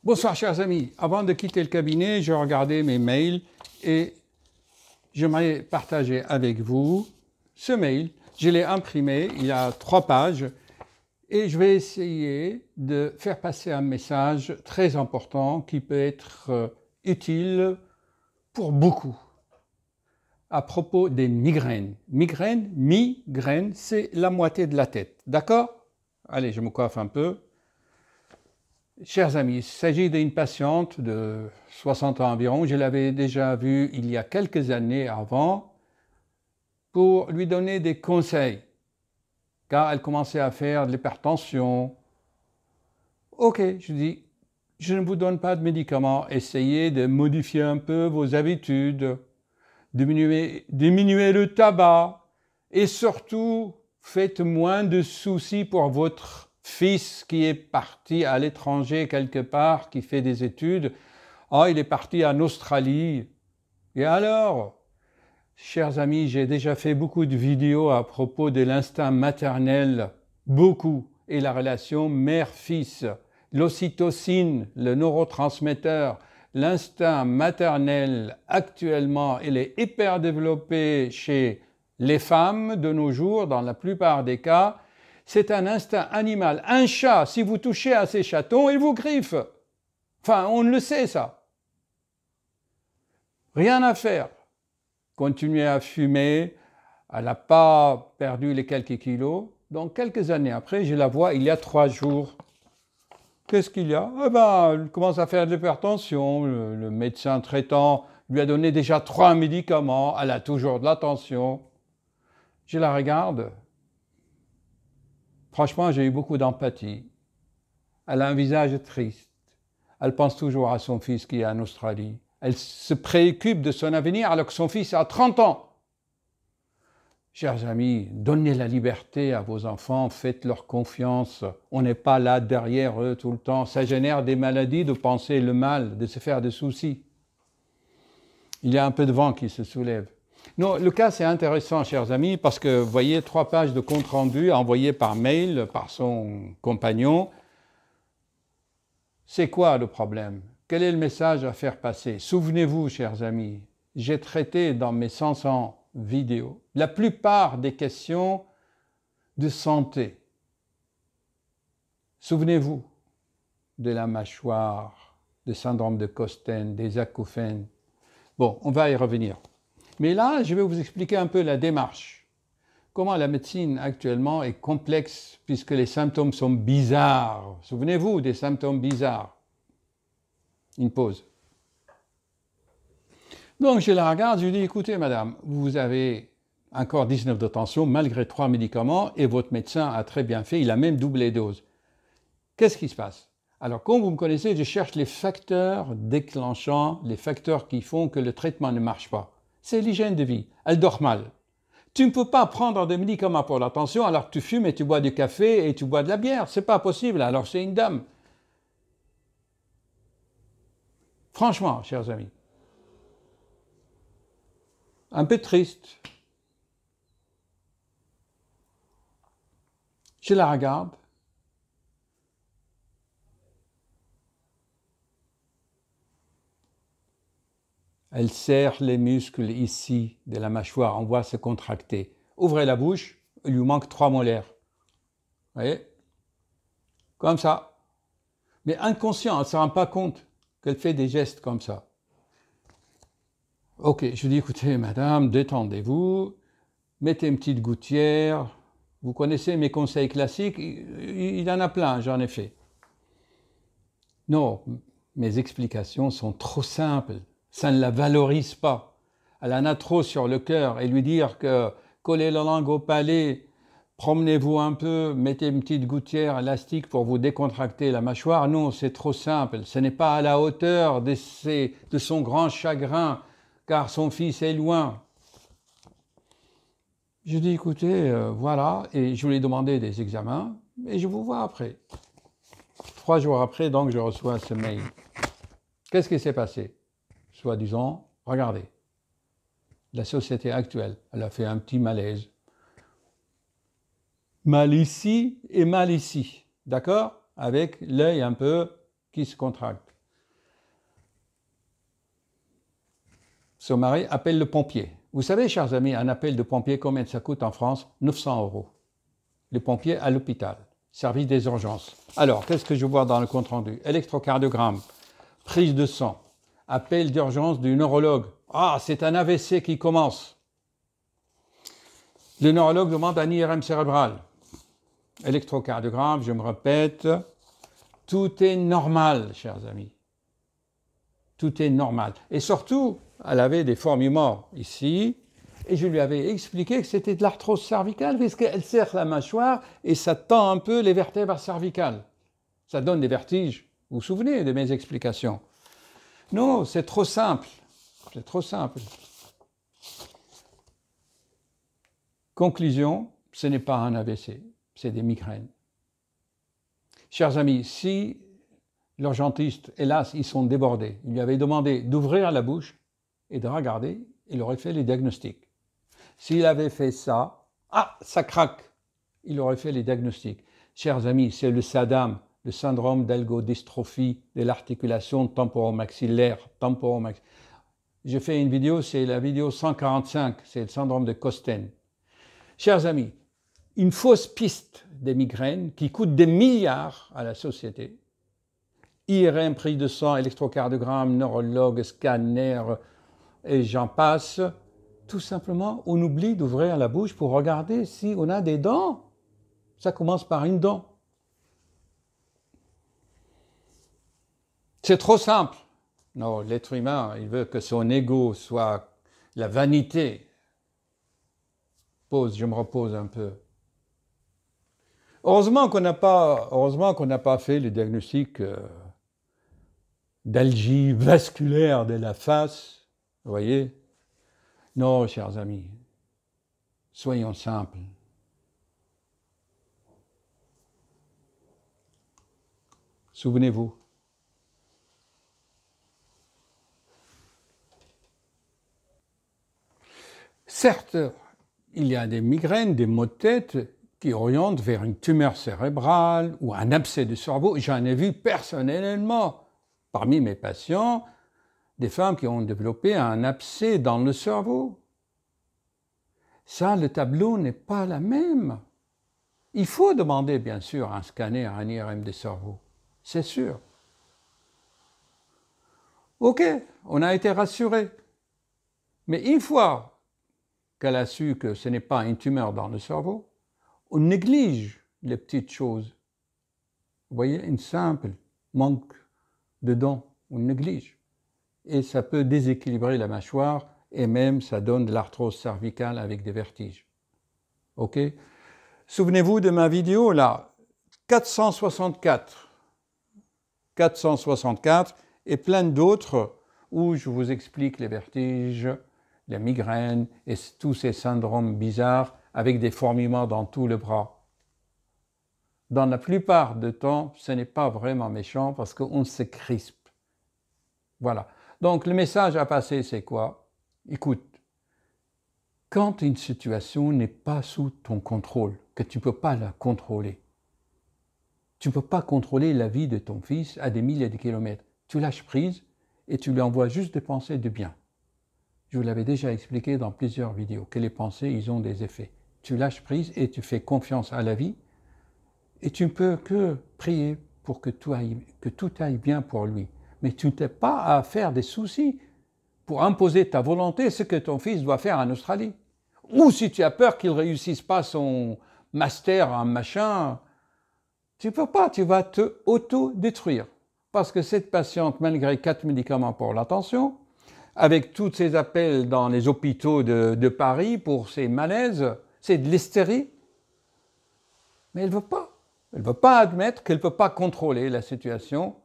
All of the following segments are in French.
Bonsoir chers amis. Avant de quitter le cabinet, je regardais mes mails et j'aimerais partager avec vous ce mail. Je l'ai imprimé, il y a 3 pages et je vais essayer de faire passer un message très important qui peut être utile pour beaucoup à propos des migraines. Migraine, c'est la moitié de la tête, d'accord? Allez, je me coiffe un peu. Chers amis, il s'agit d'une patiente de 60 ans environ. Je l'avais déjà vue il y a quelques années avant pour lui donner des conseils, car elle commençait à faire de l'hypertension. Ok, je dis, je ne vous donne pas de médicaments, essayez de modifier un peu vos habitudes, diminuer le tabac et surtout faites moins de soucis pour votre fils qui est parti à l'étranger quelque part, qui fait des études. Il est parti en Australie. Et alors, chers amis, j'ai déjà fait beaucoup de vidéos à propos de l'instinct maternel, beaucoup, et la relation mère-fils, l'ocytocine, le neurotransmetteur. L'instinct maternel, actuellement, il est hyper développé chez les femmes de nos jours, dans la plupart des cas. C'est un instinct animal. Un chat, si vous touchez à ses chatons, il vous griffe. Enfin, on le sait ça. Rien à faire. Continuez à fumer. Elle n'a pas perdu les quelques kilos. Donc, quelques années après, je la vois il y a 3 jours. Qu'est-ce qu'il y a? Elle commence à faire de l'hypertension. Le médecin traitant lui a donné déjà 3 médicaments. Elle a toujours de la tension. Je la regarde. Franchement, j'ai eu beaucoup d'empathie. Elle a un visage triste. Elle pense toujours à son fils qui est en Australie. Elle se préoccupe de son avenir alors que son fils a 30 ans. Chers amis, donnez la liberté à vos enfants, faites-leur confiance. On n'est pas là derrière eux tout le temps. Ça génère des maladies de penser le mal, de se faire des soucis. Il y a un peu de vent qui se soulève. Non, le cas c'est intéressant, chers amis, parce que vous voyez 3 pages de compte-rendu envoyées par mail par son compagnon. C'est quoi le problème? Quel est le message à faire passer? Souvenez-vous, chers amis, j'ai traité dans mes 500 vidéos la plupart des questions de santé. Souvenez-vous de la mâchoire, du syndrome de Costen, des acouphènes. Bon, on va y revenir. Mais là, je vais vous expliquer un peu la démarche. Comment la médecine actuellement est complexe puisque les symptômes sont bizarres. Souvenez-vous des symptômes bizarres. Une pause. Donc je la regarde, je lui dis, écoutez madame, vous avez encore 19 de tension malgré 3 médicaments et votre médecin a très bien fait, il a même doublé les doses. Qu'est-ce qui se passe? Alors, comme vous me connaissez, je cherche les facteurs déclenchants, les facteurs qui font que le traitement ne marche pas. C'est l'hygiène de vie. Elle dort mal. Tu ne peux pas prendre des médicaments pour la tension alors que tu fumes et tu bois du café et tu bois de la bière. C'est pas possible. Alors c'est une dame. Franchement, chers amis, un peu triste. Je la regarde. Elle serre les muscles ici de la mâchoire, on voit se contracter. Ouvrez la bouche, il lui manque 3 molaires. Vous voyez? Comme ça. Mais inconscient, elle ne se rend pas compte qu'elle fait des gestes comme ça. Ok, je dis, écoutez madame, détendez-vous, mettez une petite gouttière. Vous connaissez mes conseils classiques, il y en a plein, j'en ai fait. Non, mes explications sont trop simples. Ça ne la valorise pas. Elle en a trop sur le cœur et lui dire que collez la langue au palais, promenez-vous un peu, mettez une petite gouttière élastique pour vous décontracter la mâchoire. Non, c'est trop simple. Ce n'est pas à la hauteur de son grand chagrin car son fils est loin. Je dis écoutez, voilà, et je lui ai demandé des examens et je vous vois après. 3 jours après, donc, je reçois ce mail. Qu'est-ce qui s'est passé? Soi-disant, regardez, la société actuelle, elle a fait un petit malaise. Mal ici et mal ici, d'accord? Avec l'œil un peu qui se contracte. Son mari appelle le pompier. Vous savez, chers amis, un appel de pompier, combien ça coûte en France? 900 €. Les pompiers à l'hôpital, service des urgences. Alors, qu'est-ce que je vois dans le compte-rendu? Électrocardiogramme, prise de sang, appel d'urgence du neurologue. Ah, c'est un AVC qui commence. Le neurologue demande un IRM cérébral. Électrocardiogramme, je me répète, tout est normal, chers amis. Tout est normal. Et surtout, elle avait des fourmillements ici, et je lui avais expliqué que c'était de l'arthrose cervicale, puisqu'elle serre la mâchoire et ça tend un peu les vertèbres cervicales. Ça donne des vertiges. Vous vous souvenez de mes explications? Non, c'est trop simple. C'est trop simple. Conclusion, ce n'est pas un AVC, c'est des migraines. Chers amis, si l'urgentiste, hélas, ils sont débordés, il lui avait demandé d'ouvrir la bouche et de regarder, il aurait fait les diagnostics. S'il avait fait ça, ça craque, il aurait fait les diagnostics. Chers amis, c'est le SADAM, le syndrome d'algodystrophie de l'articulation temporomaxillaire. J'ai fait une vidéo, c'est la vidéo 145, c'est le syndrome de Kosten. Chers amis, une fausse piste des migraines qui coûte des milliards à la société. IRM, prise de sang, électrocardiogramme, neurologue, scanner, et j'en passe. Tout simplement, on oublie d'ouvrir la bouche pour regarder si on a des dents. Ça commence par une dent. C'est trop simple. Non, l'être humain, il veut que son ego soit la vanité. Je me repose un peu. Heureusement qu'on n'a pas fait le diagnostic d'algie vasculaire de la face. Vous voyez? Non, chers amis, soyons simples. Souvenez-vous. Certes, il y a des migraines, des maux de tête qui orientent vers une tumeur cérébrale ou un abcès du cerveau. J'en ai vu personnellement, parmi mes patients, des femmes qui ont développé un abcès dans le cerveau. Ça, le tableau n'est pas la même. Il faut demander, bien sûr, un scanner, un IRM des cerveaux. C'est sûr. Ok, on a été rassuré. Mais une fois qu'elle a su que ce n'est pas une tumeur dans le cerveau, on néglige les petites choses. Vous voyez, une simple manque de dents, on néglige. Et ça peut déséquilibrer la mâchoire et même ça donne de l'arthrose cervicale avec des vertiges. Ok? Souvenez-vous de ma vidéo là, 464 et plein d'autres où je vous explique les vertiges, les migraines et tous ces syndromes bizarres avec des fourmillements dans tout le bras. Dans la plupart du temps, ce n'est pas vraiment méchant parce qu'on se crispe. Voilà. Donc le message à passer, c'est quoi? Écoute, quand une situation n'est pas sous ton contrôle, que tu ne peux pas la contrôler, tu ne peux pas contrôler la vie de ton fils à des milliers de kilomètres. Tu lâches prise et tu lui envoies juste des pensées de bien. Je vous l'avais déjà expliqué dans plusieurs vidéos, que les pensées, ils ont des effets. Tu lâches prise et tu fais confiance à la vie et tu ne peux que prier pour que tout aille bien pour lui. Mais tu n'as pas à faire des soucis pour imposer ta volonté, ce que ton fils doit faire en Australie. Ou si tu as peur qu'il ne réussisse pas son master en machin, tu ne peux pas, tu vas te auto-détruire. Parce que cette patiente, malgré 4 médicaments pour la tension, avec tous ces appels dans les hôpitaux de Paris pour ces malaises, c'est de l'hystérie. Mais elle ne veut pas. Elle ne veut pas admettre qu'elle ne peut pas contrôler la situation,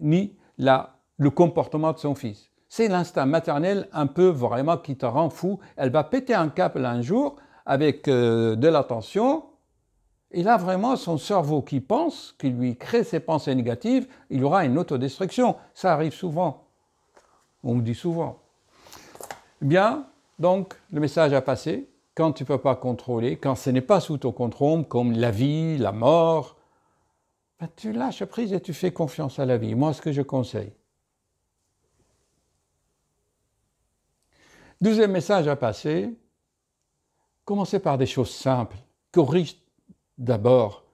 ni le comportement de son fils. C'est l'instinct maternel un peu vraiment qui te rend fou. Elle va péter un câble un jour avec de la tension. Et là, vraiment, son cerveau qui pense, qui lui crée ses pensées négatives, il aura une autodestruction. Ça arrive souvent. On me dit souvent. Bien, donc, le message à passer, quand tu ne peux pas contrôler, quand ce n'est pas sous ton contrôle, comme la vie, la mort, ben, tu lâches prise et tu fais confiance à la vie. Moi, ce que je conseille. 12e message à passer. Commencez par des choses simples. Corrige d'abord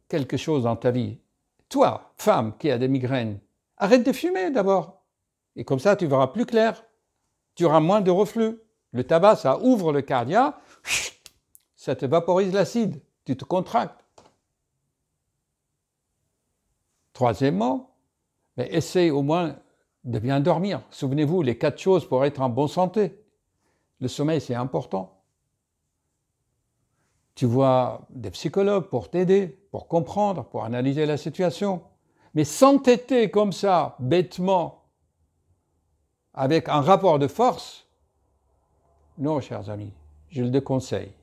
quelque chose dans ta vie. Toi, femme qui a des migraines, arrête de fumer d'abord. Et comme ça, tu verras plus clair. Tu auras moins de reflux. Le tabac, ça ouvre le cardia, ça te vaporise l'acide, tu te contractes. Troisièmement, mais essaye au moins de bien dormir. Souvenez-vous, les 4 choses pour être en bonne santé. Le sommeil, c'est important. Tu vois des psychologues pour t'aider, pour comprendre, pour analyser la situation. Mais s'entêter comme ça, bêtement, avec un rapport de force, non, chers amis, je le déconseille.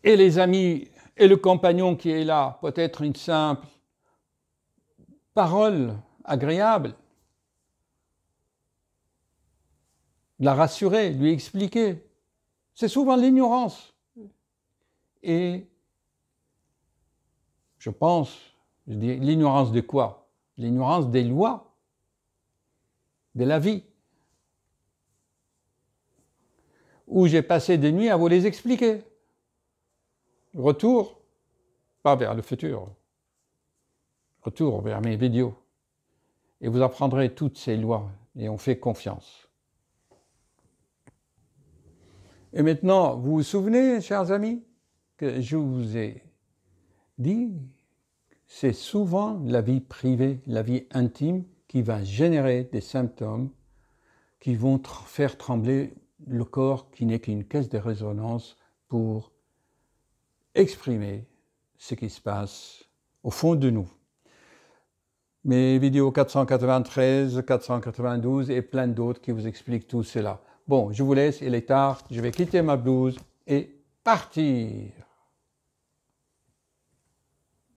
Et les amis et le compagnon qui est là, peut-être une simple parole agréable, la rassurer, lui expliquer. C'est souvent l'ignorance. Et je dis l'ignorance de quoi? L'ignorance des lois, de la vie. Où j'ai passé des nuits à vous les expliquer. Retour, pas vers le futur, retour vers mes vidéos. Et vous apprendrez toutes ces lois et on fait confiance. Et maintenant, vous vous souvenez, chers amis, que je vous ai dit, c'est souvent la vie privée, la vie intime qui va générer des symptômes qui vont faire trembler le corps qui n'est qu'une caisse de résonance pour exprimer ce qui se passe au fond de nous. Mes vidéos 493, 492 et plein d'autres qui vous expliquent tout cela. Bon, je vous laisse, il est tard, je vais quitter ma blouse et partir.